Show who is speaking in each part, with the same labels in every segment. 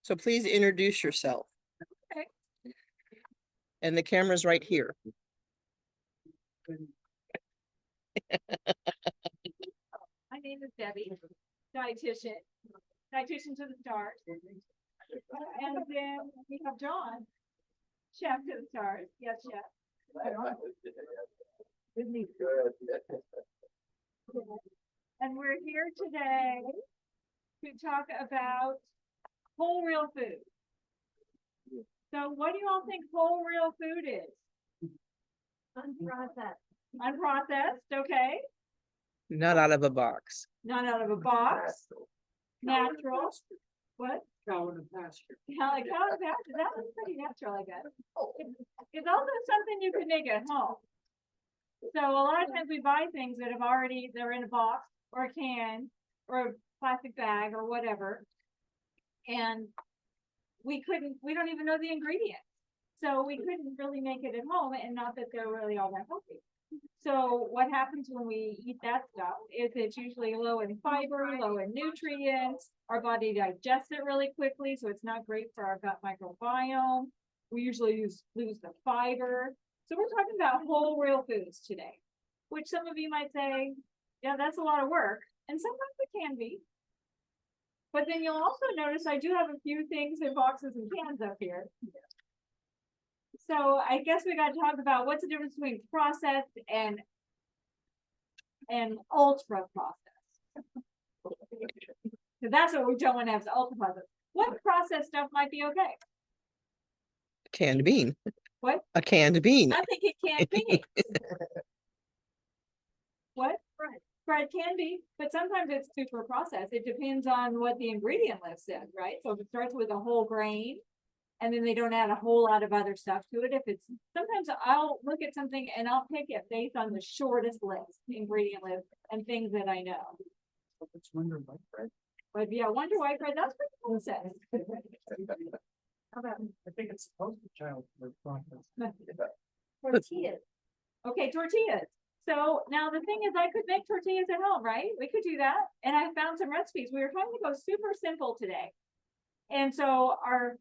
Speaker 1: So please introduce yourself.
Speaker 2: Okay.
Speaker 1: And the camera's right here.
Speaker 2: My name is Debbie, dietitian to the stars. And then we have John, chef to the stars. Yes, chef. And we're here today to talk about whole real food. So what do you all think whole real food is?
Speaker 3: Unprocessed.
Speaker 2: Unprocessed, okay.
Speaker 1: Not out of a box.
Speaker 2: Not out of a box. Natural. What?
Speaker 4: Cow in the pasture.
Speaker 2: Yeah, like cow in the pasture. That was pretty natural, I guess. It's also something you can make at home. So a lot of times we buy things that they're in a box or a can or a plastic bag or whatever. And we don't even know the ingredients. So we couldn't really make it at home, and not that they're really all that healthy. So what happens when we eat that stuff is it's usually low in fiber, low in nutrients. Our body digests it really quickly, so it's not great for our gut microbiome. We usually lose the fiber. So we're talking about whole real foods today, which some of you might say, yeah, that's a lot of work. And sometimes it can be. But then you'll also notice I do have a few things in boxes and cans up here. So I guess we got to talk about what's the difference between processed and ultra processed. So that's what we don't want to have, is ultra processed. What processed stuff might be okay?
Speaker 1: Canned bean.
Speaker 2: What?
Speaker 1: A canned bean.
Speaker 2: I think it can be. What? Bread can be, but sometimes it's super processed. It depends on what the ingredient list says, right? So if it starts with a whole grain, and then they don't add a whole lot of other stuff to it. Sometimes I'll look at something and I'll pick it based on the shortest list, ingredient list, and things that I know.
Speaker 4: It's Wonder White bread.
Speaker 2: But yeah, Wonder White bread, that's pretty processed. How about
Speaker 4: I think it's supposed to child process.
Speaker 2: tortillas? Okay, tortillas. So now the thing is, I could make tortillas at home, right? We could do that. And I found some recipes. We were trying to go super simple today. And so our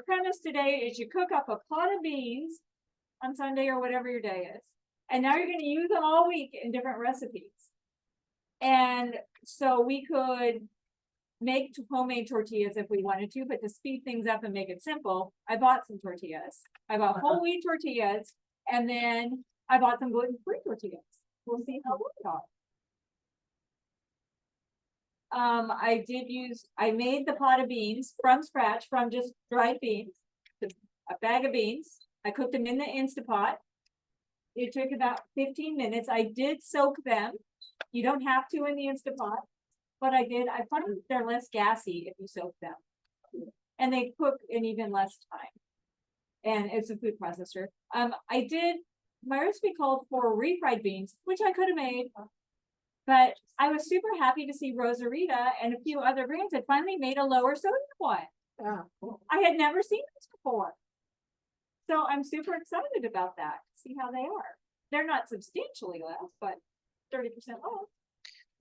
Speaker 2: premise today is you cook up a pot of beans on Sunday or whatever your day is. And now you're going to use them all week in different recipes. And so we could make homemade tortillas if we wanted to, but to speed things up and make it simple, I bought some tortillas. I bought whole wheat tortillas, and then I bought some gluten-free tortillas. We'll see how they are. I made the pot of beans from scratch, from just dried beans, a bag of beans. I cooked them in the Instapot. It took about 15 minutes. I did soak them. You don't have to in the Instapot, but I did. I find they're less gassy if you soak them. And they cook in even less time. And it's a food processor. My recipe called for refried beans, which I could have made. But I was super happy to see Rosarita and a few other brands had finally made a lower sodium one. I had never seen this before. So I'm super excited about that. See how they are. They're not substantially less, but 30% less.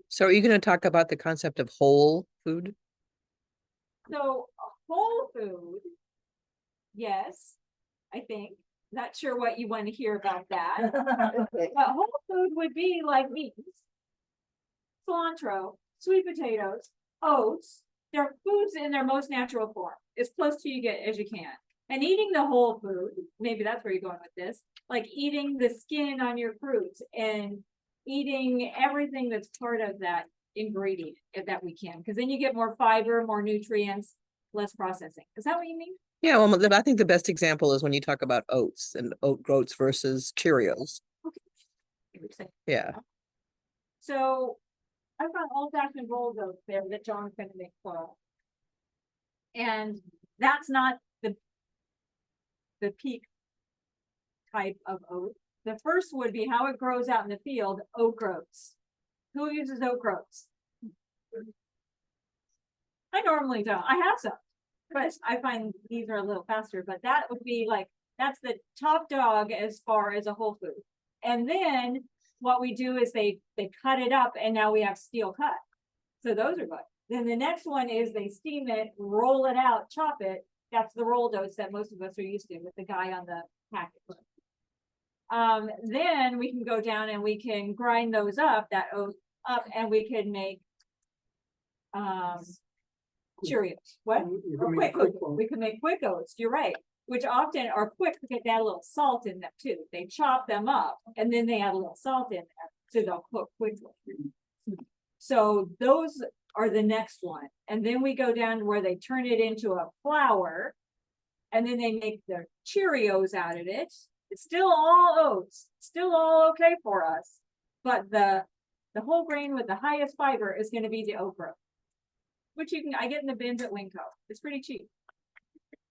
Speaker 1: So are you going to talk about the concept of whole food?
Speaker 2: So whole food, yes, I think. Not sure what you want to hear about that. But whole food would be like beans, cilantro, sweet potatoes, oats. They're foods in their most natural form, as close to you get as you can. And eating the whole food, maybe that's where you're going with this, like eating the skin on your fruits and eating everything that's part of that ingredient if that we can, because then you get more fiber, more nutrients, less processing. Is that what you mean?
Speaker 1: Yeah, well, I think the best example is when you talk about oats and oats versus Cheerios.
Speaker 2: Okay.
Speaker 1: Yeah.
Speaker 2: So I've got old-fashioned rolled oats there that John's going to make for us. And that's not the peak type of oat. The first would be how it grows out in the field, oat groats. Who uses oat groats? I normally don't. I have some, but I find these are a little faster. But that would be like, that's the top dog as far as a whole food. And then what we do is they cut it up, and now we have steel cut. So those are good. Then the next one is they steam it, roll it out, chop it. That's the rolled oats that most of us are used to with the guy on the packet. Then we can go down and we can grind those up, that oat up, and we can make Cheerios. What?
Speaker 4: You
Speaker 2: Or
Speaker 4: can
Speaker 2: quick
Speaker 4: make quick
Speaker 2: oats.
Speaker 4: oats.
Speaker 2: We can make quick oats, you're right, which often are quick because they add a little salt in them too. They chop them up and then they add a little salt in there, so they'll cook quickly. So those are the next one. And then we go down to where they turn it into a flour. And then they make their Cheerios out of it. It's still all oats, still all okay for us. But the whole grain with the highest fiber is gonna be the oat groat. Which I get in the bins at Winco. It's pretty cheap.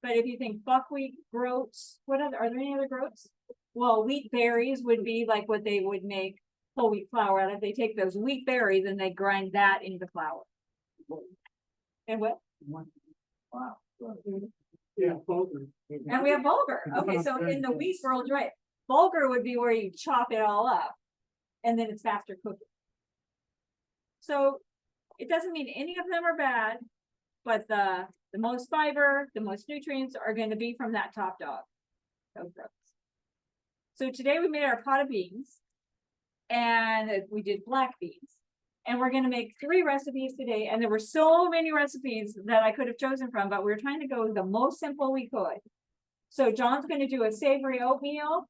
Speaker 2: But if you think buckwheat groats, are there any other groats? Well, wheat berries would be like what they would make whole wheat flour out of. They take those wheat berries and they grind that into flour. And what?
Speaker 4: Wow. Yeah, bulgur.
Speaker 2: And we have bulgur. Okay, so in the wheat world, right? Bulgur would be where you chop it all up and then it's faster cooking. So it doesn't mean any of them are bad, but the most fiber, the most nutrients are going to be from that top dog. So today we made our pot of beans and we did black beans. And we're going to make 3 recipes today. And there were so many recipes that I could have chosen from, but we were trying to go the most simple we could. So John's going to do a savory oatmeal.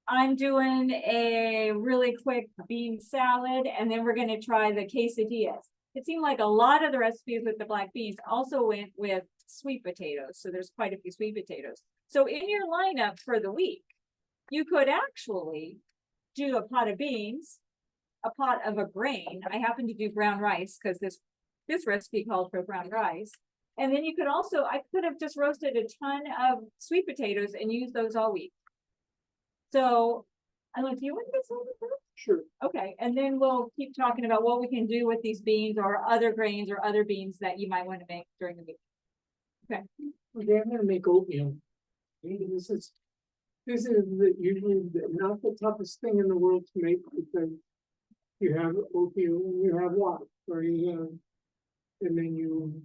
Speaker 2: I'm doing a really quick bean salad, and then we're going to try the quesadillas. It seemed like a lot of the recipes with the black beans also went with sweet potatoes. So there's quite a few sweet potatoes. So in your lineup for the week, you could actually do a pot of beans, a pot of a grain. I happen to do brown rice because this recipe called for brown rice. And then you could also, I could have just roasted a ton of sweet potatoes and used those all week. So I don't know, do you want to get started first?
Speaker 4: Sure.
Speaker 2: Okay, and then we'll keep talking about what we can do with these beans or other grains or other beans that you might want to make during the week.
Speaker 4: Okay, I'm gonna make oatmeal. This is usually not the toughest thing in the world to make because you have oatmeal and you have water, or you have, and then you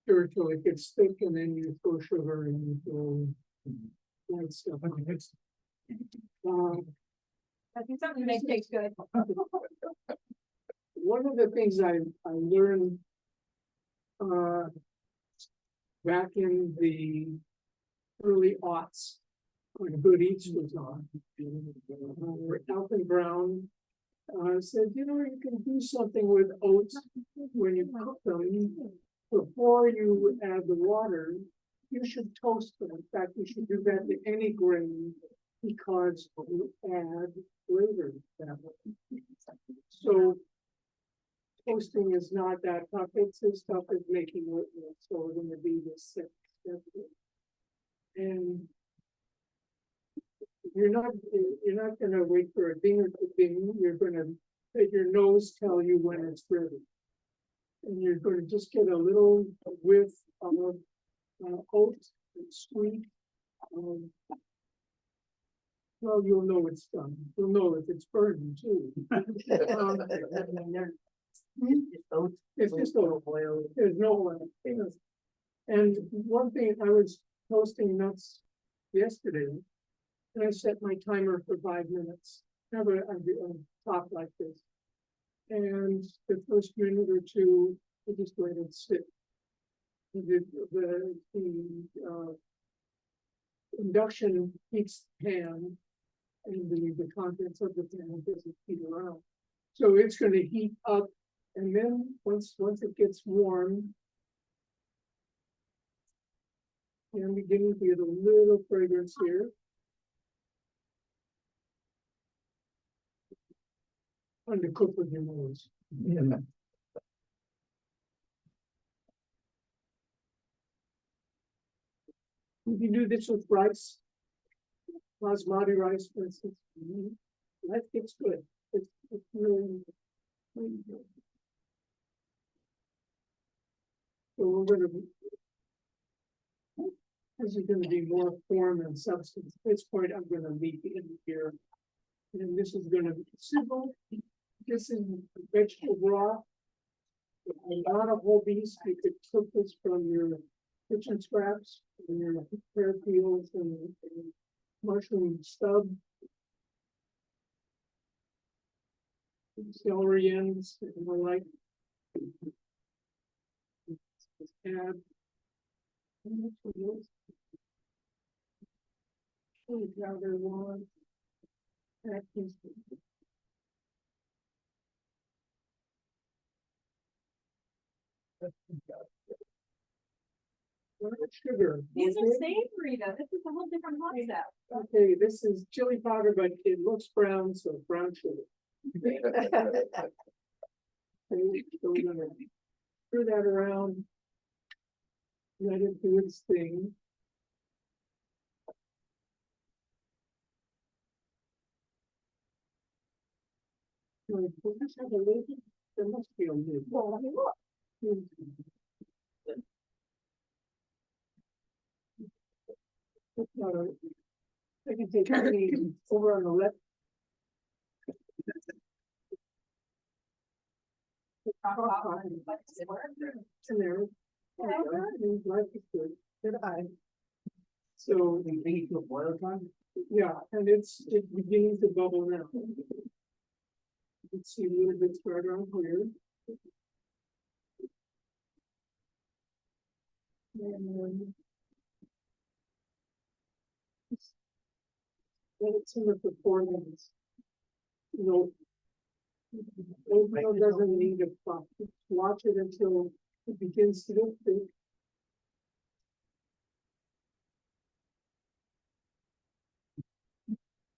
Speaker 4: stir it till it gets thick, and then you throw sugar and you throw that stuff.
Speaker 2: I think something that tastes good.
Speaker 4: One of the things I learned back in the early aughts, when Good Eats was on, Alton Brown said, you can do something with oats when you cook them. Before you add the water, you should toast them. In fact, you should do that to any grain because you add flavor that way. So toasting is not that tough. It's as tough as making oatmeal. So we're going to be the sixth step. And you're not going to wait for a ding to ding. You're going to let your nose tell you when it's ready. And you're going to just get a little whiff of oat and sweet. Well, you'll know it's done. You'll know if it's burning too. It's just oil. There's no oil. And one thing, I was toasting nuts yesterday, and I set my timer for 5 minutes. Have a top like this. And the first minute or two, I just let it sit. The induction heats the pan, and the contents of the pan doesn't heat around. So it's going to heat up, and then once it gets warm, I'm beginning to get a little fragrance here. Undercooked with your nose. You can do this with rice, basmati rice, for instance. That gets good. It's really good. So we're going to. This is going to be more form and substance. At this point, I'm going to leave it in here. And this is going to be simple. This is vegetable broth. Not a whole beast, you could cook this from your kitchen scraps, and your pear peels and mushroom stub. Celery ends and the like. Just add. How much of this? Gather one. That is. Sugar.
Speaker 2: These are
Speaker 4: okay?
Speaker 2: savory though, this is a whole different concept.
Speaker 4: Okay, this is chili powder, but it looks brown, so brown sugar. Okay, so we're gonna stir that around. Let it do its thing. Does this have a lid? There must be a lid. Well, let me look. I can take any over on the left. It's in there. Life is good. Good eye. So. Yeah, and it beginning to bubble now. Let's see a little bit further on here. And then it's in the performance. You know. Oatmeal doesn't need a pop. Watch it until it begins to get thick.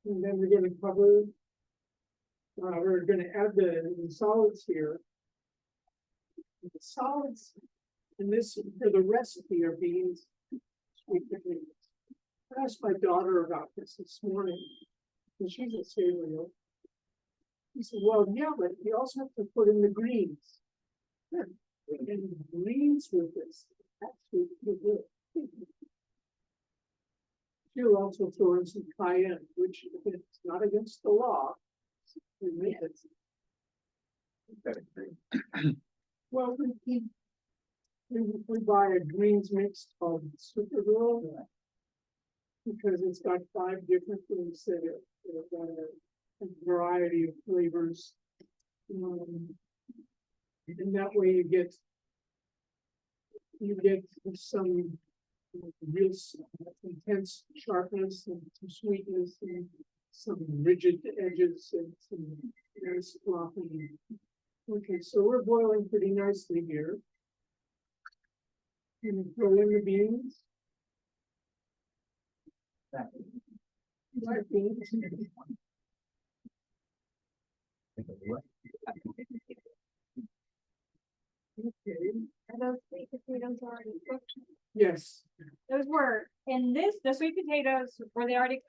Speaker 4: And then we're gonna cover. We're gonna add the solids here. The solids, and this, for the recipe are beans, sweet potatoes. I asked my daughter about this morning, and she's a cereal. He said, well, yeah, but you also have to put in the greens. Yeah, and greens with this, actually, pretty good. She'll also throw in some cayenne, which is not against the law. We make it. Well, we buy a greens mix called Supergirl. Because it's got 5 different things that are got a variety of flavors. And that way you get some real intense sharpness and some sweetness and some rigid edges and some nice floppy. Okay, so we're boiling pretty nicely here. And throw in the beans. Like beans. Okay,
Speaker 2: Are those sweet potatoes already cooked?
Speaker 4: yes,
Speaker 2: Those were, in this, the sweet potatoes, were they already?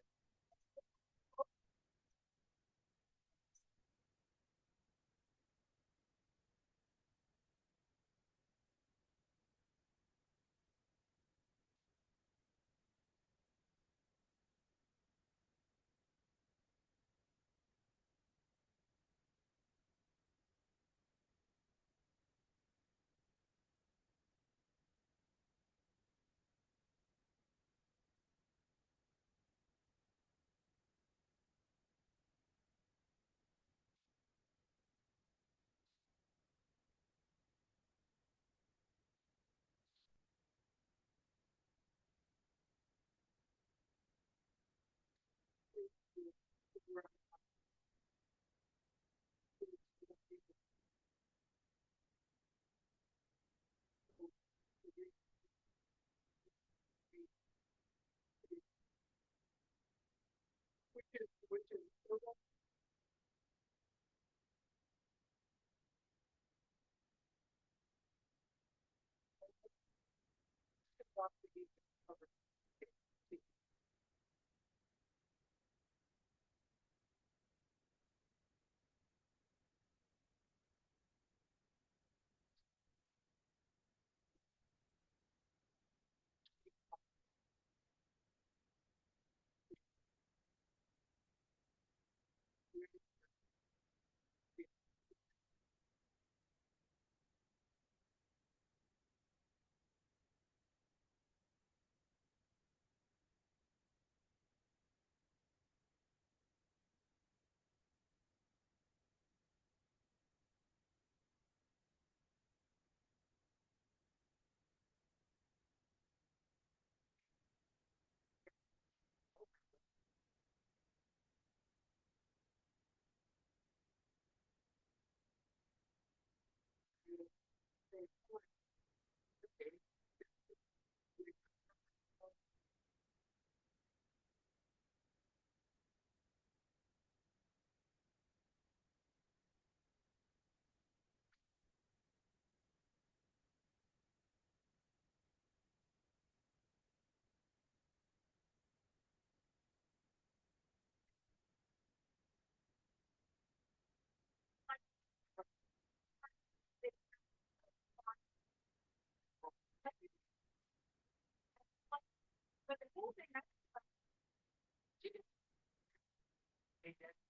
Speaker 2: But the cool thing,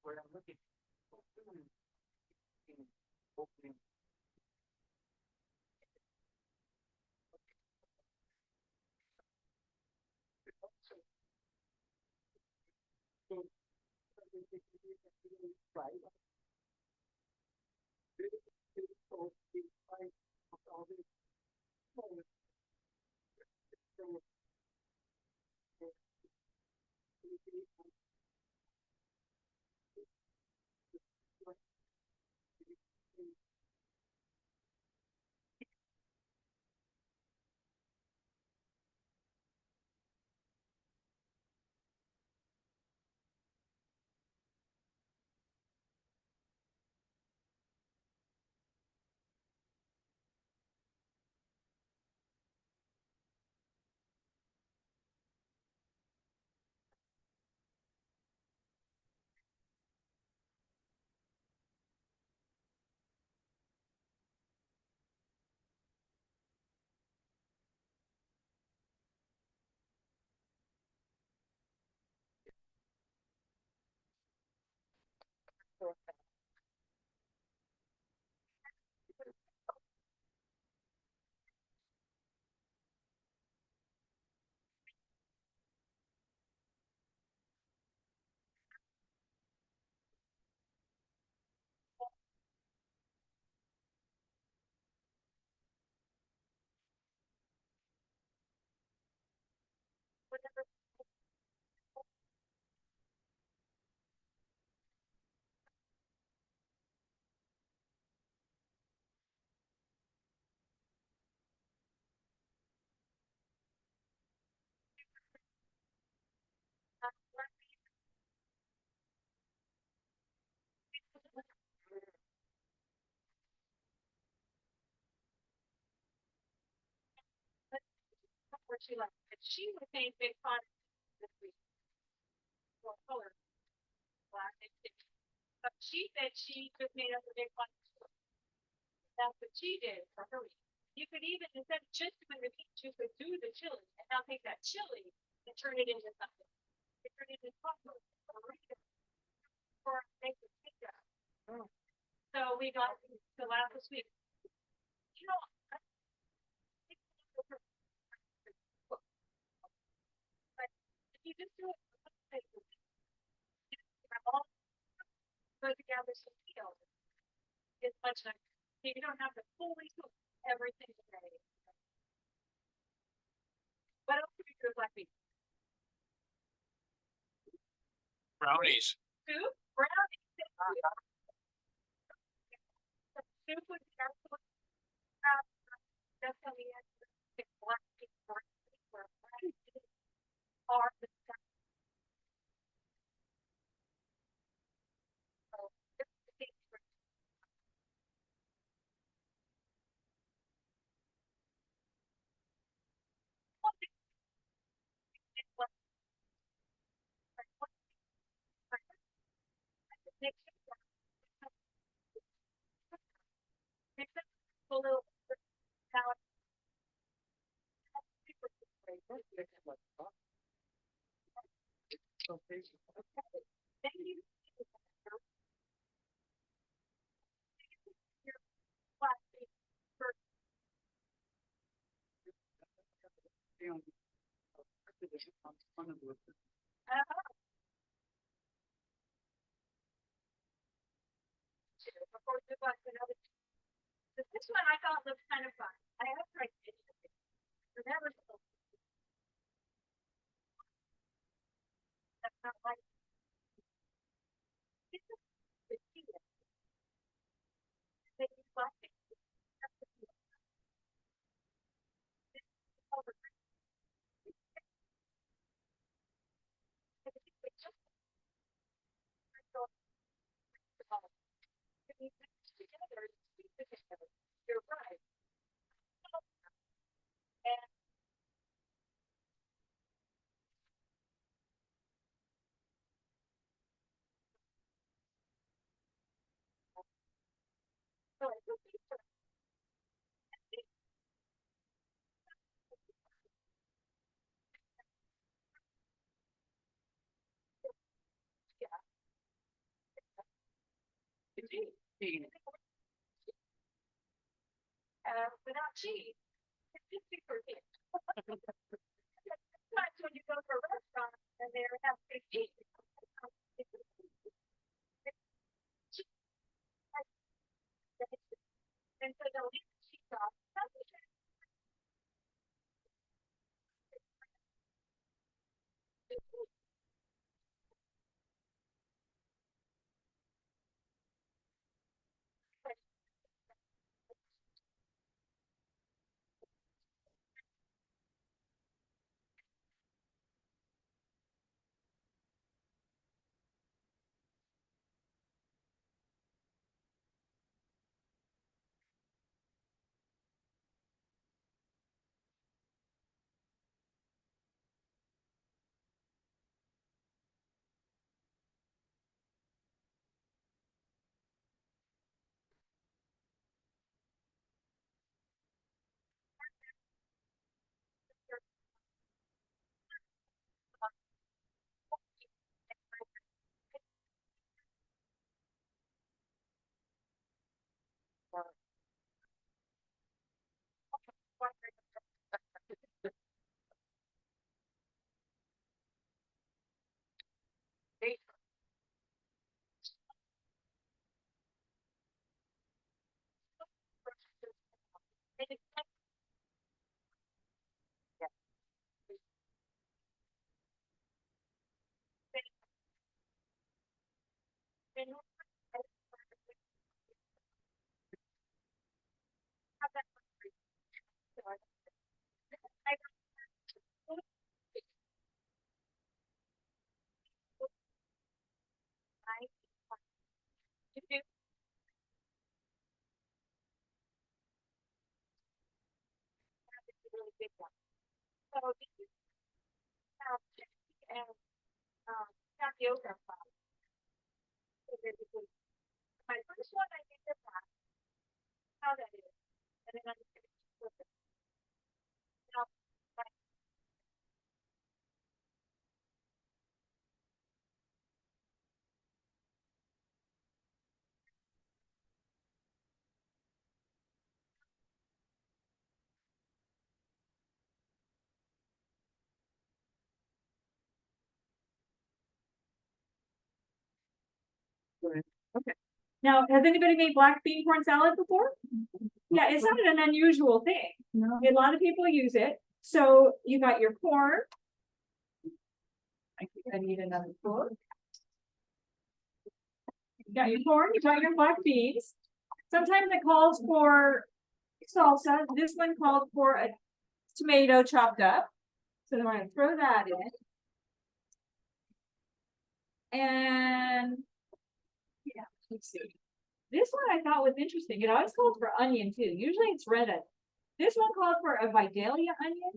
Speaker 3: where I'm looking. Opening. Right.
Speaker 2: where she left, and she would paint big fun this week. Well, color, black and pink. But she said she just made up a big fun. That's what she did for her week. You could even, instead of just doing the peach, you could do the chili, and now take that chili and turn it into something. You turn it into chocolate, or Rita, or make a pizza. So we got the last this week. You know, I think but if you just do it, all go together some deals. It's much nicer. You don't have to fully cook everything today. What else do we do with black beans?
Speaker 3: Brownies.
Speaker 2: Soup, brownies. Soup would be absolutely definitely black beans or black beans are the stuff. So it's the thing for one thing is what makes it makes it a little salad. Then you your black beans first. Before we move on to another. This one I thought looked kind of fun. I have tried it. Remember, that's not like it's a the key. They use plastic. You're right. Without cheese, it's just super cheap. Sometimes when you go to a restaurant and they have big cheese. And so they'll leave the cheese off. So this is and tapioca flour. So basically, my first one I think is that how that is, and then I'm just gonna flip it. Now, okay. Now, has anybody made black bean corn salad before? Yeah, it's not an unusual thing.
Speaker 4: No.
Speaker 2: A lot of people use it. So you got your corn. I think I need another fork. You got your corn, you got your black beans. Sometimes it calls for salsa. This one called for a tomato chopped up. So then we're gonna throw that in. And yeah, let's see. This one I thought was interesting. It always calls for onion too. Usually it's red onion. This one called for a Vidalia onion.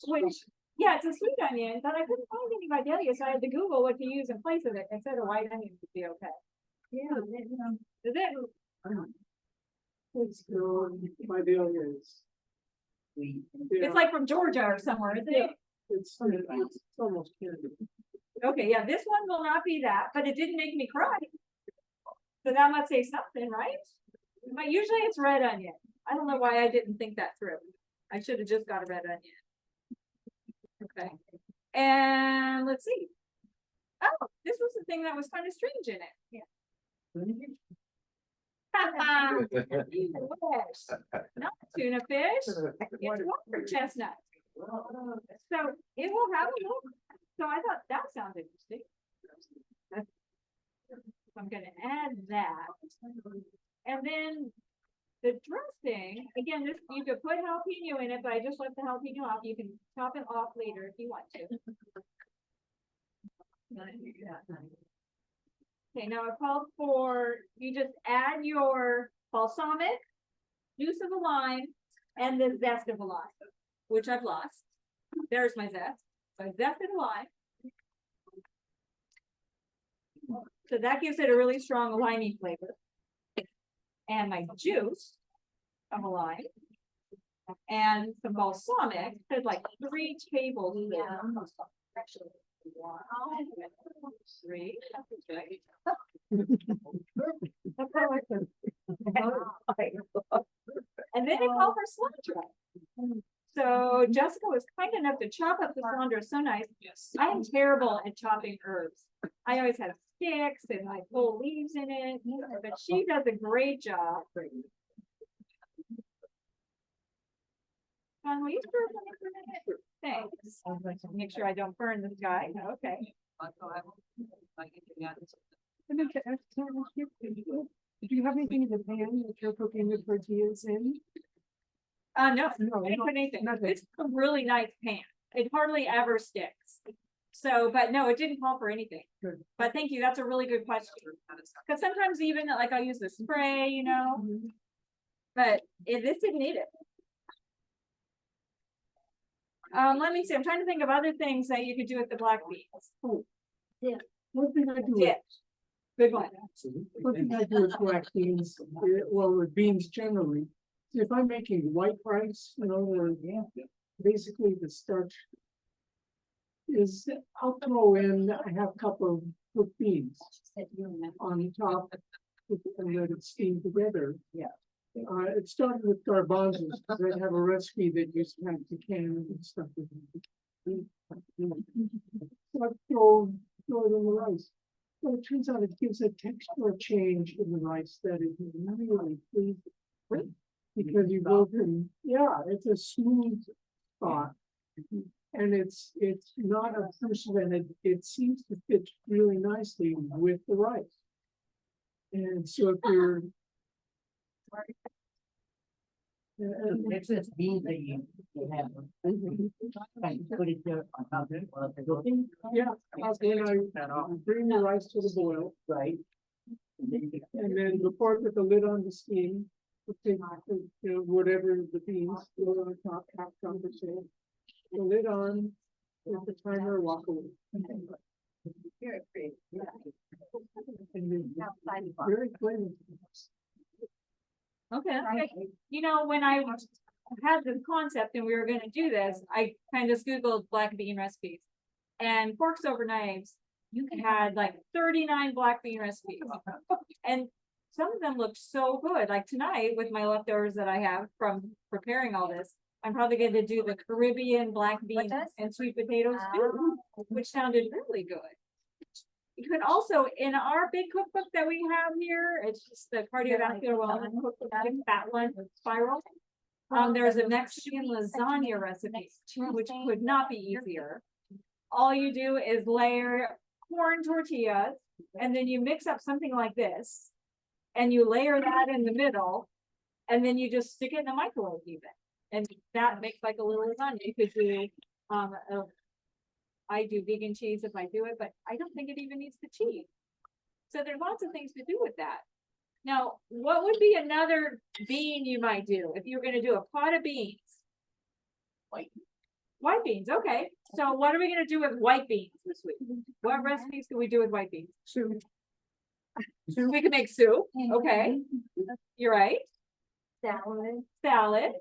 Speaker 2: Which, yeah, it's a sweet onion, but I couldn't find any Vidalia, so I had to Google what to use in place of it. It said a white onion would be okay. Yeah. Is it?
Speaker 4: It's good, my deal is.
Speaker 2: It's like from Georgia or somewhere, isn't it?
Speaker 4: It's almost candy.
Speaker 2: Okay, yeah, this one will not be that, but it didn't make me cry. So that must say something, right? But usually it's red onion. I don't know why I didn't think that through. I should have just got a red onion. Okay, and let's see. Oh, this was the thing that was kind of strange in it. Yeah. Not tuna fish, it's water chestnut. So it will have a look. So I thought that sounded interesting. I'm gonna add that. And then the dressing, again, this, you could put jalapeno in it, but I just left the jalapeno off. You can top it off later if you want to. Okay, now it calls for, you just add your balsamic, juice of a lime, and the zest of a lime, which I've lost. There's my zest. So I zested a lime. So that gives it a really strong limey flavor. And my juice of a lime. And some balsamic, there's like 3 tablespoons. Three. That's how I can- And then it called for cilantro. So Jessica was kind enough to chop up the cilantro so nice. I am terrible at chopping herbs. I always have sticks and I pull leaves in it, but she does a great job. Will you stir something for a minute? Thanks. Make sure I don't burn this guy. Okay.
Speaker 4: Did you have anything in the pan that you're cooking the tortillas in?
Speaker 2: No,
Speaker 4: No,
Speaker 2: I didn't put anything.
Speaker 4: nothing.
Speaker 2: It's a really nice pan. It hardly ever sticks. So, but no, it didn't call for anything.
Speaker 4: Good.
Speaker 2: But thank you. That's a really good question. Because sometimes even like I'll use the spray, you know, but this didn't need it. Let me see. I'm trying to think of other things that you could do with the black beans.
Speaker 4: One thing I do with
Speaker 2: Dip. Good one.
Speaker 4: One thing I do with black beans, well, with beans generally, if I'm making white rice, you know, where basically the starch is, I'll throw in a half cup of cooked beans on top and let it steam together. Yeah. It started with garbanzos, because I have a recipe that used to have pecan and stuff. So I throw it in the rice. Well, it turns out it gives a texture change in the rice that is really pleasing. Because you go from, it's a smooth spot. And it's not obtrusive and it seems to fit really nicely with the rice. And so if you're.
Speaker 5: It's this bean that you have. Put it there on top of it while they're cooking.
Speaker 4: Yeah, when I bring the rice to the boil,
Speaker 5: Right.
Speaker 4: and then before I put the lid on the steam, I take, whatever the beans, throw it on top, half cup or so. The lid on, with the timer, walk away.
Speaker 5: Very pretty.
Speaker 4: And then very flavorful.
Speaker 2: Okay. That's great. You know, when I had this concept and we were gonna do this, I kind of Googled black bean recipes. And Forks Over Knives, you had like 39 black bean recipes. And some of them looked so good. Like tonight with my leftovers that I have from preparing all this, I'm probably going to do the Caribbean black beans and sweet potatoes too, which sounded really good. You could also, in our big cookbook that we have here, it's just the cardiovascular wellness cookbook, that one, Spiral. There's a Mexican lasagna recipe, which could not be easier. All you do is layer corn tortillas, and then you mix up something like this, and you layer that in the middle, and then you just stick it in the microwave even. And that makes like a little lasagna. You could do, I do vegan cheese if I do it, but I don't think it even needs the cheese. So there's lots of things to do with that. Now, what would be another bean you might do if you were gonna do a pot of beans? White beans, okay. So what are we gonna do with white beans this week? What recipes can we do with white beans?
Speaker 4: Soup.
Speaker 2: We can make soup, okay. You're right. Salad.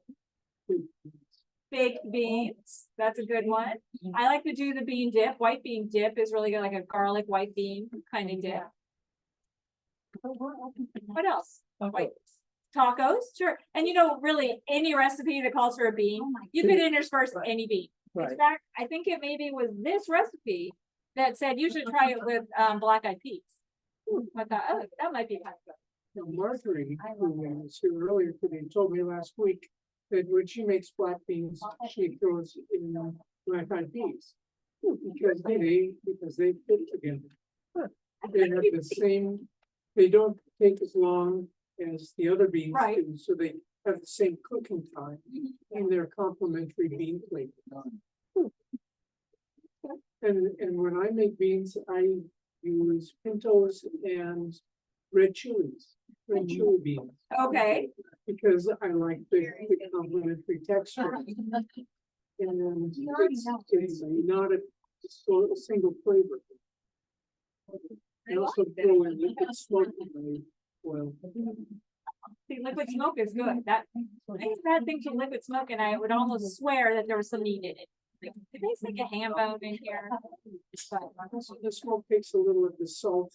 Speaker 2: Baked beans, that's a good one. I like to do the bean dip. White bean dip is really good, like a garlic white bean kind of dip. What else? White tacos, sure. And you know, really any recipe that calls for a bean, you could intersperse any bean. In
Speaker 4: Right.
Speaker 2: fact, I think it maybe was this recipe that said you should try it with black eyed peas. I thought, oh, that might be kind of good.
Speaker 4: Marjorie, who was here earlier today, told me last week that when she makes black beans, she throws in black eyed peas. Because they fit together. They have the same, they don't take as long as the other beans
Speaker 2: Right.
Speaker 4: do, so they have the same cooking time and they're complementary bean flavor. And when I make beans, I use pintos and red chilies, red chili beans.
Speaker 2: Okay,
Speaker 4: Because I like the complementary texture. And then it's not a single flavor. I also throw in liquid smoke in my oil.
Speaker 2: see, liquid smoke is good, that, I think bad things with liquid smoke, and I would almost swear that there was some meat in it. Like, did they stick a ham bone in here? But,
Speaker 4: The smoke takes a little of the salt.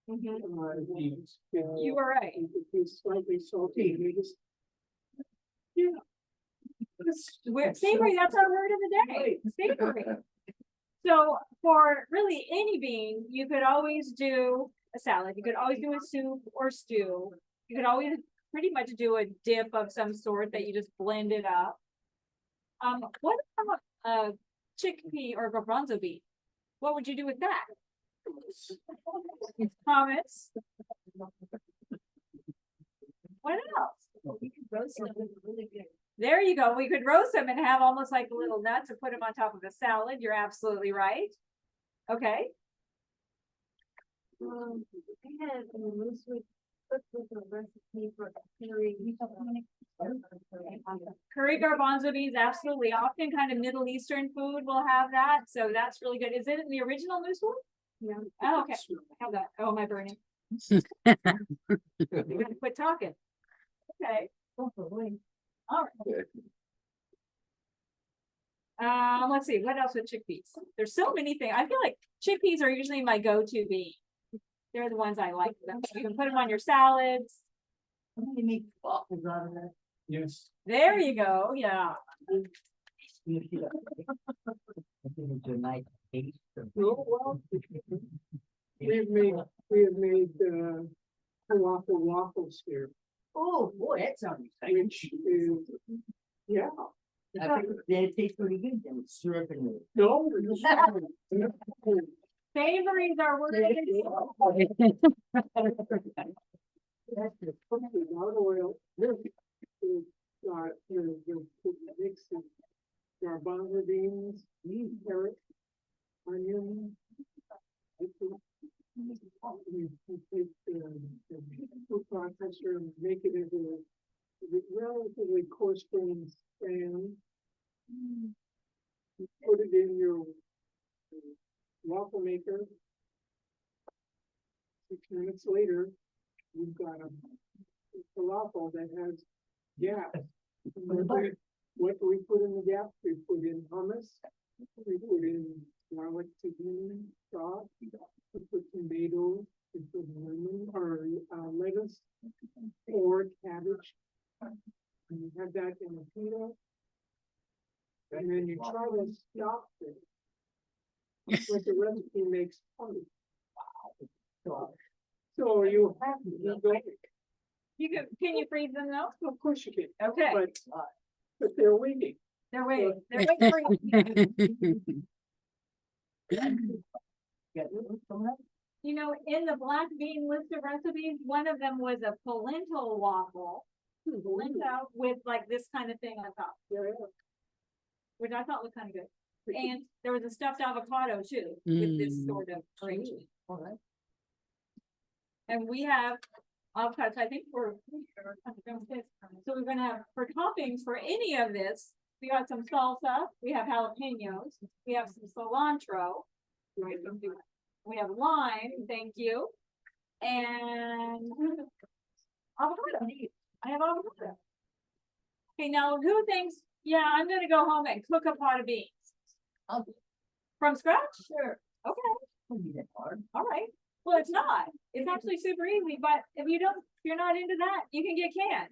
Speaker 2: mhm,
Speaker 4: Beans.
Speaker 2: you were right.
Speaker 4: It's slightly salty. And they just. Yeah.
Speaker 2: Savory, that's our word of the day, savory. So for really any bean, you could always do a salad, you could always do a soup or stew. You could always pretty much do a dip of some sort that you just blend it up. What about a chickpea or garbanzo bean? What would you do with that? Hummus. What else? There you go. We could roast them and have almost like little nuts and put them on top of a salad. You're absolutely right. Okay. Curry garbanzo beans, absolutely. Often kind of Middle Eastern food will have that. So that's really good. Is it in the original moose? Yeah. Oh, okay. Have that. Oh, am I burning? You gotta quit talking. Okay. All right. Let's see, what else with chickpeas? There's so many things. I feel like chickpeas are usually my go-to bean. They're the ones I like. You can put them on your salads.
Speaker 5: You make waffles out of that.
Speaker 4: Yes.
Speaker 2: There you go, yeah.
Speaker 5: You see that? I think it's a nice taste.
Speaker 4: Oh, well. We have made, falafel waffles here,
Speaker 5: Oh, boy, that sounds exciting.
Speaker 4: which is, yeah,
Speaker 5: I think they taste pretty good, then it's syruping it.
Speaker 4: no.
Speaker 2: Savories are worth it.
Speaker 5: That's the
Speaker 4: Without oil. It's got, the mix of garbanzo beans, carrot, onion. You take the food processor and make it into a relatively coarse grained sand. You put it in your waffle maker. 6 minutes later, you've got a falafel that has gaps. What do we put in the gaps? We put in hummus, we put in garlic seasoning, sauce, we put tomatoes, we put lemon or lettuce or cabbage. And you have that in a pita. And then you try to stop it. But the recipe makes funny. So you have to be going.
Speaker 2: Can you freeze them though?
Speaker 4: Of course you can,
Speaker 2: Okay,
Speaker 4: but they're waiting.
Speaker 2: they're waiting for you.
Speaker 5: Yeah, coming up.
Speaker 2: You know, in the black bean list of recipes, one of them was a polenta waffle. Polenta with like this kind of thing on top, which I thought looked kind of good. And there was a stuffed avocado too, with this sort of arrangement.
Speaker 5: All right.
Speaker 2: And we have avocados, I think so we're gonna have, for toppings for any of this, we got some salsa, we have jalapenos, we have some cilantro. We have lime, thank you. And avocado. I have avocado. Okay, now who thinks, yeah, I'm gonna go home and cook a pot of beans?
Speaker 5: I'll do it.
Speaker 2: From scratch?
Speaker 5: Sure.
Speaker 2: Okay,
Speaker 5: Won't be that hard.
Speaker 2: all right. Well, it's not. It's actually super easy, but if you're not into that, you can get canned.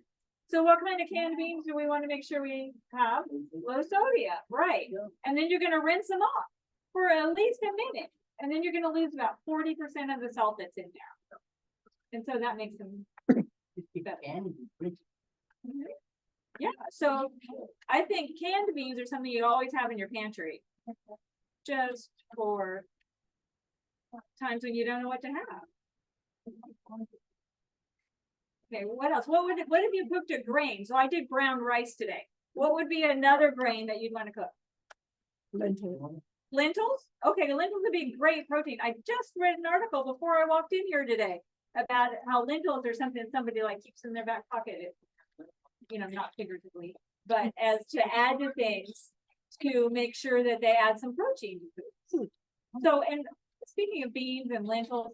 Speaker 2: So what kind of canned beans do we want to make sure we have? Low sodium, right? And then you're gonna rinse them off for at least a minute. And then you're gonna lose about 40% of the salt that's in there. And so that makes them
Speaker 5: Just keep
Speaker 2: better.
Speaker 5: candy, rich.
Speaker 2: Yeah, so I think canned beans are something you always have in your pantry. Just for times when you don't know what to have. Okay, what else? What if you cooked a grain? So I did brown rice today. What would be another grain that you'd want to cook? Lentils? Okay, lentils would be great protein. I just read an article before I walked in here today about how lentils are something somebody like keeps in their back pocket. You know, not figuratively, but as to add to things to make sure that they add some protein to food. So, and speaking of beans and lentils,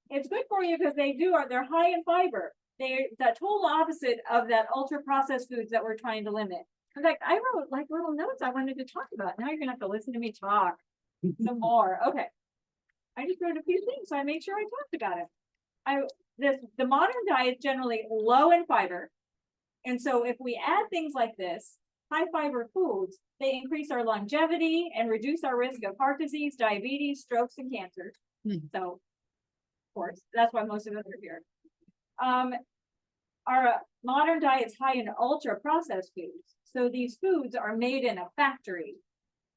Speaker 2: it's good for you because they're high in fiber. They're the total opposite of that ultra processed foods that we're trying to limit. In fact, I wrote like little notes I wanted to talk about. Now you're gonna have to listen to me talk some more. Okay. I just wrote a few things, so I made sure I talked about it. The modern diet is generally low in fiber. And so if we add things like this, high fiber foods, they increase our longevity and reduce our risk of heart disease, diabetes, strokes, and cancer. So, of course, that's why most of us are here. Our modern diet is high in ultra processed foods. So these foods are made in a factory.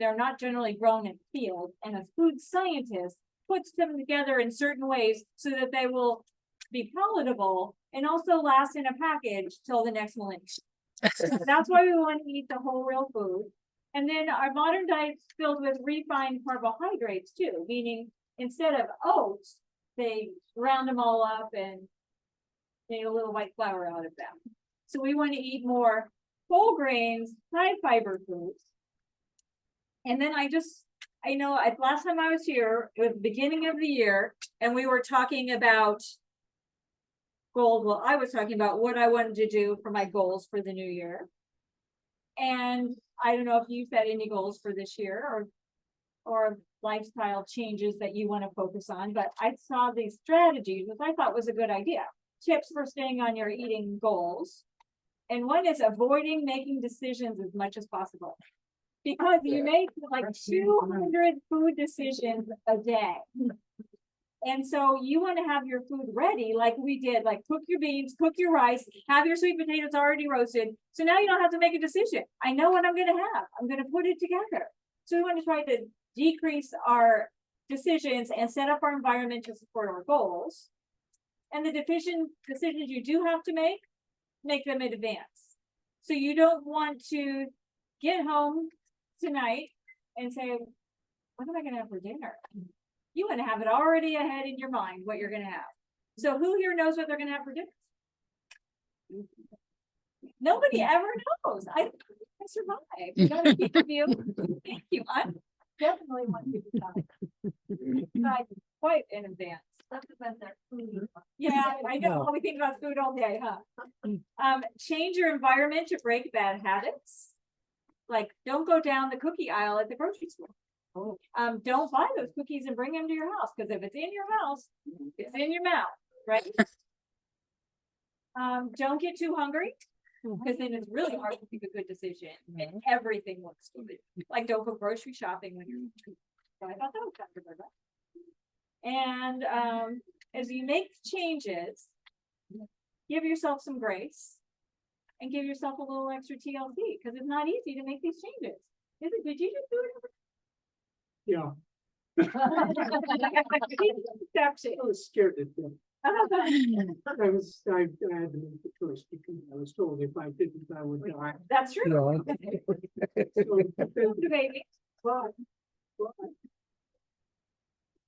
Speaker 2: They're not generally grown in the field. And a food scientist puts them together in certain ways so that they will be palatable and also last in a package till the next millennium. That's why we want to eat the whole real food. And then our modern diet's filled with refined carbohydrates too, meaning instead of oats, they round them all up and made a little white flour out of them. So we want to eat more whole grains, high fiber foods. And then I know last time I was here, it was the beginning of the year, and we were talking about goals. Well, I was talking about what I wanted to do for my goals for the new year. And I don't know if you set any goals for this year or lifestyle changes that you want to focus on, but I saw these strategies, which I thought was a good idea. Tips for staying on your eating goals. And one is avoiding making decisions as much as possible. Because you make like 200 food decisions a day. And so you want to have your food ready like we did, like cook your beans, cook your rice, have your sweet potatoes already roasted. So now you don't have to make a decision. I know what I'm going to have. I'm going to put it together. So we want to try to decrease our decisions and set up our environment to support our goals. And the decisions you do have to make them in advance. So you don't want to get home tonight and say, what am I going to have for dinner? You want to have it already ahead in your mind, what you're going to have. So who here knows what they're going to have for dinner? Nobody ever knows. I survived. You got to keep review. Thank you. I definitely want you to talk. Quite in advance. Yeah, I know. We think about food all day, huh? Change your environment to break bad habits. Like, don't go down the cookie aisle at the grocery store. Don't buy those cookies and bring them to your house, because if it's in your house, it's in your mouth, right? Don't get too hungry, because then it's really hard to make a good decision and everything looks good. Like, don't go grocery shopping when you're so I thought that was kind of good, right? And as you make changes, give yourself some grace and give yourself a little extra TLC, because it's not easy to make these changes. Did you just do it?
Speaker 4: Yeah,
Speaker 2: Exception.
Speaker 4: I was scared to death. I had to make the choice because I was told if I didn't, I would die.
Speaker 2: That's true.
Speaker 4: So,
Speaker 2: The baby.
Speaker 4: but I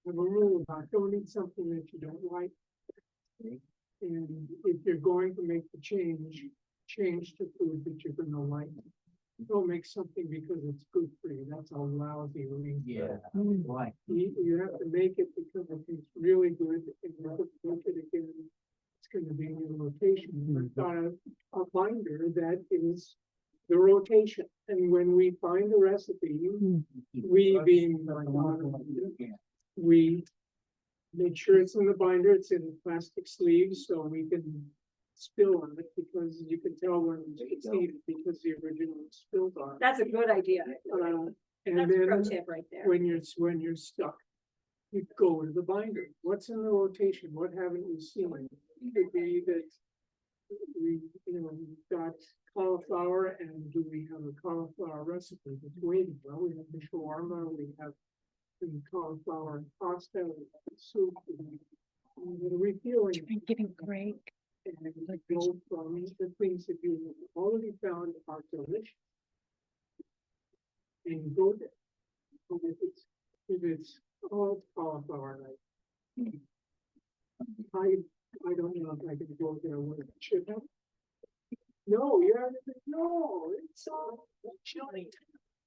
Speaker 4: have a rule about don't eat something that you don't like. And if you're going to make the change to food that you're gonna like. Don't make something because it's good for you. That's a lousy reason.
Speaker 5: Yeah. Right.
Speaker 4: You have to make it because it's really good, and you have to make it again. It's gonna be in your rotation. We've got a binder that is the rotation, and when we find a recipe, we being we make sure it's in the binder, it's in plastic sleeves, so we can spill on it, because you can tell when it's heated because the original is spilled on.
Speaker 2: That's a good idea.
Speaker 4: And
Speaker 2: That's a pro
Speaker 4: then
Speaker 2: tip right there.
Speaker 4: when you're stuck, you go to the binder. What's in the rotation? What haven't we seen? It could be that we've got cauliflower, and do we have a cauliflower recipe that's waiting? Well, we have the shawarma, we have the cauliflower and pasta, we have soup, we're refueling.
Speaker 1: Getting great.
Speaker 4: And go from the things that you already found are delicious. And you go there. If it's all cauliflower, like. I don't know if I can go there with a chip. No, yeah, no, it's all chili.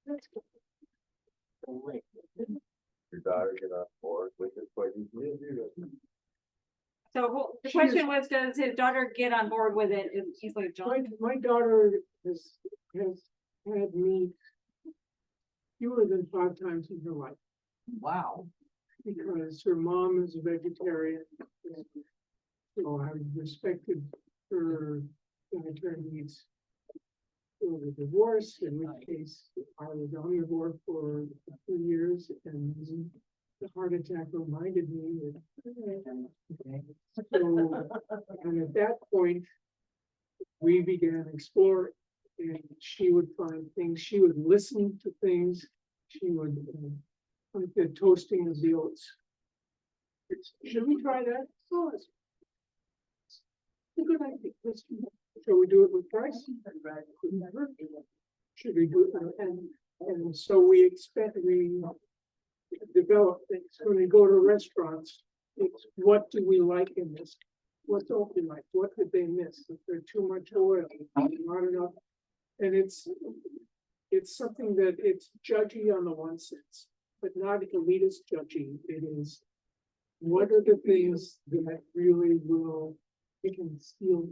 Speaker 4: That's.
Speaker 6: Your daughter get on board with it, but you did.
Speaker 2: The
Speaker 4: She
Speaker 2: question
Speaker 4: is-
Speaker 2: was, does his daughter get on board with it? And he's like, John,
Speaker 4: My daughter has had me fewer than 5 times in her life,
Speaker 5: Wow.
Speaker 4: because her mom is a vegetarian. So I respected her dietary needs. For the divorce, in which case I was omnivore for 2 years, and the heart attack reminded me that. So, and at that point, we began exploring, and she would find things, she would listen to things, she would, like the toasting of the oats. Should we try that? Oh, it's a good idea. Shall we do it with rice? Never. Should we do it? And so we develop things. When we go to restaurants, it's what do we like in this? What don't we like? What did they miss? Is there too much oil? Not enough? And it's something that it's judgy on the one sense, but not elitist judgy. It is, what are the things that really will, we can steal?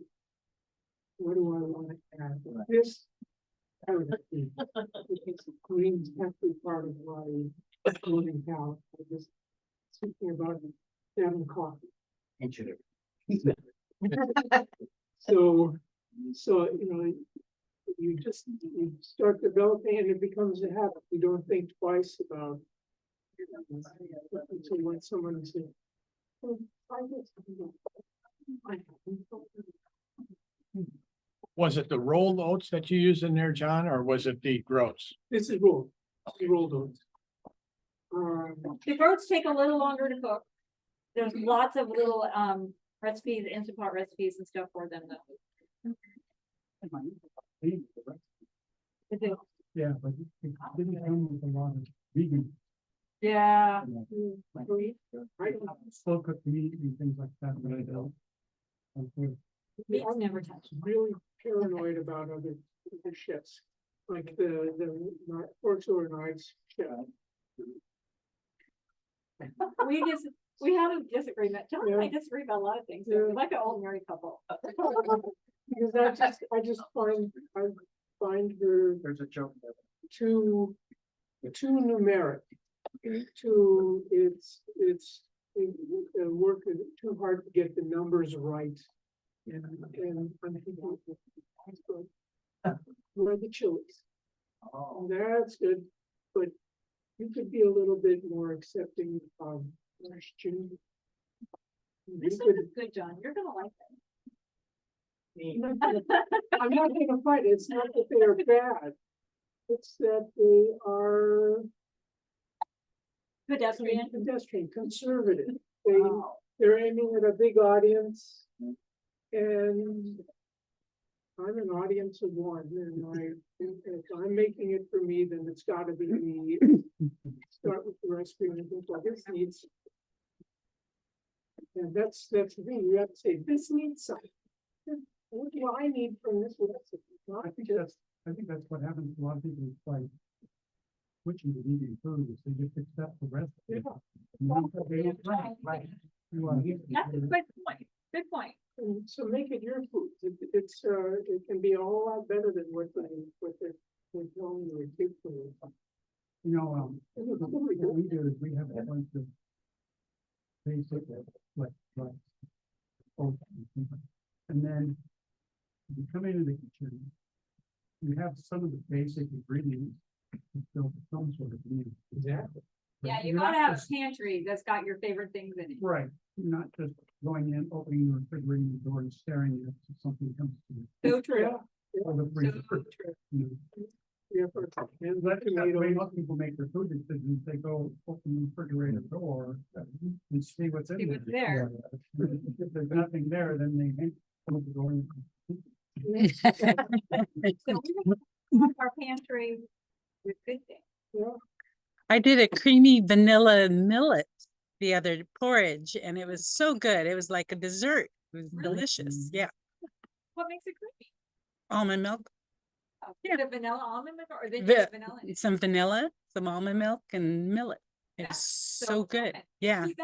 Speaker 4: What do I want to add? This. Green's actually part of my clothing palette. I just speaking about having coffee. So, you start developing and it becomes a habit. You don't think twice about. Until when someone says. "Oh, I guess I haven't."
Speaker 7: Was it the rolled oats that you used in there, John, or was it the groats?
Speaker 4: This is rolled oats.
Speaker 2: the groats take a little longer to cook. There's lots of little, recipes, Instant Pot recipes and stuff for them though. Is it-
Speaker 7: Yeah, but it didn't come with a lot of vegan.
Speaker 2: Yeah,
Speaker 4: I don't.
Speaker 7: Slow cooked meat and things like that, but I don't.
Speaker 2: meat's never touched.
Speaker 4: Really paranoid about other chefs, like the Forks Over Knives chef.
Speaker 2: We have a disagreement. John and I
Speaker 4: Yeah.
Speaker 2: disagree about a lot of things.
Speaker 4: Yeah.
Speaker 2: We're like an old married couple.
Speaker 4: Because I just find her
Speaker 7: There's a joke there.
Speaker 4: too numeric. It's the work is too hard to get the numbers right. And I'm thinking, where are the chilies? That's good, but you could be a little bit more accepting of fresh chili.
Speaker 2: This
Speaker 4: You
Speaker 2: stuff
Speaker 4: could-
Speaker 2: is good, John. You're gonna like
Speaker 4: I'm not gonna fight it. It's not that they are bad. It's that they are
Speaker 2: it.
Speaker 4: pedestrian, conservative. They're aiming at a big audience. And I'm an audience of one, and if I'm making it for me, then it's gotta be me. Start with the recipe and think, well, this needs. And that's the thing, you have to say, this needs something. What do I need from this recipe? Not just,
Speaker 7: I think that's what happens to a lot of people, it's like switching to vegan food, is they just accept the rest.
Speaker 4: yeah,
Speaker 7: Right. You are here.
Speaker 2: That's a good point. Good point.
Speaker 4: and so make it your food. It can be a whole lot better than what they're telling you to do for you.
Speaker 7: You know, what we do is we have a bunch of basic, like, oats and things like that. And then you come into the kitchen, you have some of the basic ingredients to fill some sort of meal.
Speaker 4: Exactly.
Speaker 2: Yeah, you
Speaker 7: You're
Speaker 2: gotta
Speaker 7: not
Speaker 2: have a
Speaker 7: just-
Speaker 2: pantry that's got your favorite things in it.
Speaker 7: Right, you're not just going in, opening the refrigerator door and staring at it till something comes to you.
Speaker 2: So true.
Speaker 7: Or the freezer.
Speaker 2: So true.
Speaker 7: You know.
Speaker 4: Yeah, for
Speaker 7: And that's the way most people make their food decisions, they go open the refrigerator door and see what's in
Speaker 2: See
Speaker 7: there.
Speaker 2: what's there.
Speaker 7: If there's nothing there, then they hang close the door.
Speaker 2: So we have our pantry with good things.
Speaker 4: Yeah.
Speaker 8: I did a creamy vanilla millet the other porridge and it was so good. It was like a dessert. It was
Speaker 2: Really?
Speaker 8: delicious. Yeah.
Speaker 2: What makes it creamy?
Speaker 8: Almond milk,
Speaker 2: Oh,
Speaker 8: Yeah.
Speaker 2: The vanilla almond milk or then
Speaker 8: The-
Speaker 2: just vanilla? in it?
Speaker 8: some vanilla, some almond milk and millet. It's
Speaker 2: That's
Speaker 8: so good.
Speaker 2: fun.
Speaker 8: Yeah.
Speaker 2: See,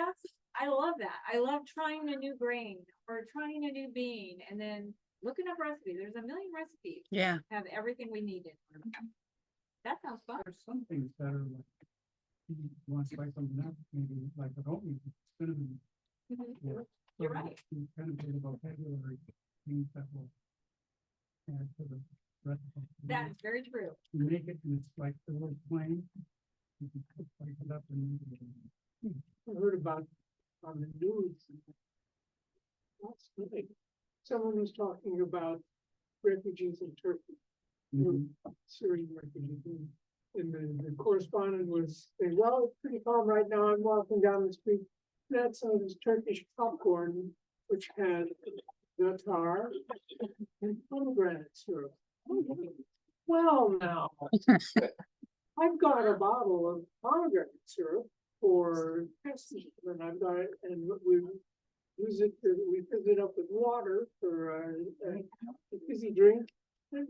Speaker 2: I love that. I love trying a new grain or trying a new bean and then looking up recipes. There's a million recipes.
Speaker 8: Yeah.
Speaker 2: that Have everything we needed. That sounds fun.
Speaker 7: There's some things that are like, you want to try something else, maybe like a oatmeal, cinnamon.
Speaker 2: Mhm.
Speaker 7: or-
Speaker 2: You're
Speaker 7: or
Speaker 2: right.
Speaker 7: you kind of get a vocabulary, things that will add to the recipe.
Speaker 2: That is very true.
Speaker 7: You make it and it's like a little plain. You can spice it up and.
Speaker 4: I heard about on the news. Last night, someone was talking about refugees in Turkey,
Speaker 7: Mhm.
Speaker 4: Syrian refugees. And the correspondent was saying, well, it's pretty calm right now. I'm walking down the street. That's some of this Turkish popcorn, which had za'atar and pomegranate syrup. Well, now, I've got a bottle of pomegranate syrup for Christmas, and I've got it, and we use it, we fill it up with water for a fizzy drink. And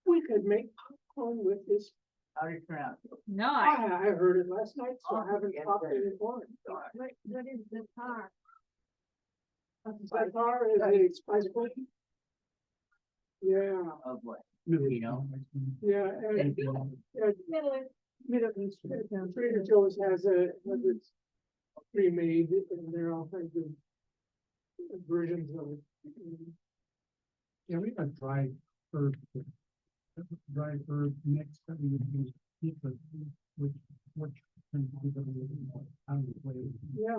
Speaker 4: we could make popcorn with this.
Speaker 5: How do you pronounce it?
Speaker 2: Nice.
Speaker 4: I heard it last night, so I haven't
Speaker 5: yes,
Speaker 4: popped
Speaker 5: sir.
Speaker 4: it in for it.
Speaker 2: What is the tar?
Speaker 4: Za'atar is a spice blend. Yeah,
Speaker 5: Oh, boy.
Speaker 7: Millet,
Speaker 5: You know?
Speaker 4: yeah, and, Trader Joe's has its pre-made, and there are all kinds of versions of it.
Speaker 7: Yeah, we got dry herb mix that we would use, pizza, which. Can be out of the way.
Speaker 4: Yeah.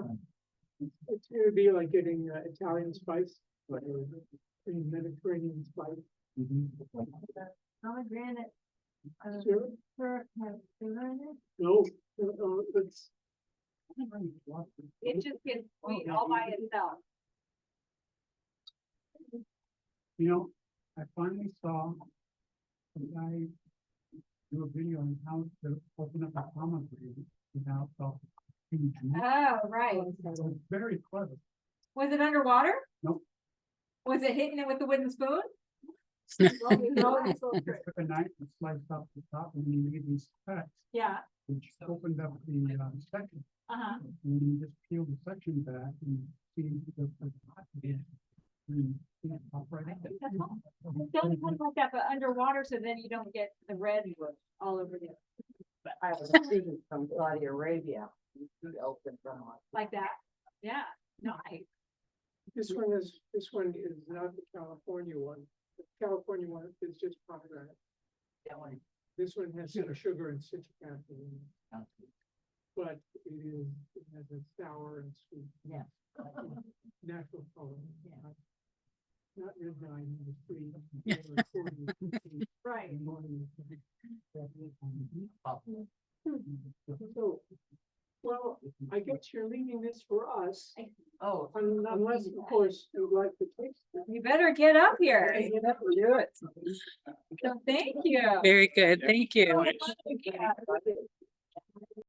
Speaker 4: It's gonna be like getting Italian spice, like Mediterranean spice.
Speaker 7: Mhm.
Speaker 2: Pomegranate.
Speaker 4: Sure.
Speaker 2: Has sugar in it?
Speaker 4: No, it's,
Speaker 2: It just gets sweet all by itself.
Speaker 7: You know, I finally saw a guy do a video on how to open up a pomegranate without the huge. mess.
Speaker 2: Oh, right.
Speaker 7: It was very clever.
Speaker 2: Was it underwater?
Speaker 7: Nope.
Speaker 2: Was it hitting it with the wooden spoon?
Speaker 7: He just took a knife and sliced off the top and he made these cuts,
Speaker 2: Yeah,
Speaker 7: which opened up the section.
Speaker 2: uh-huh.
Speaker 7: And then you just peel the section back and see the hot bit. And, yeah, pop right in.
Speaker 2: Don't put it like that, but underwater, so then you don't get the red all over there,
Speaker 5: I was a student from Saudi Arabia.
Speaker 2: like that. Yeah, nice.
Speaker 4: this one is not the California one. The California one is just pomegranate.
Speaker 5: That one.
Speaker 4: This one has some sugar and citric acid in it, but it has a sour and sweet.
Speaker 5: Yeah.
Speaker 4: Natural color.
Speaker 5: Yeah.
Speaker 4: Not red wine, it's free.
Speaker 2: Right.
Speaker 4: So, well, I guess you're leaving this for us,
Speaker 5: Oh.
Speaker 4: unless, of course, you'd like to taste it.
Speaker 2: You better get up here.
Speaker 5: Get up and do it.
Speaker 2: So thank you.
Speaker 8: Very good. Thank you.
Speaker 2: Yeah.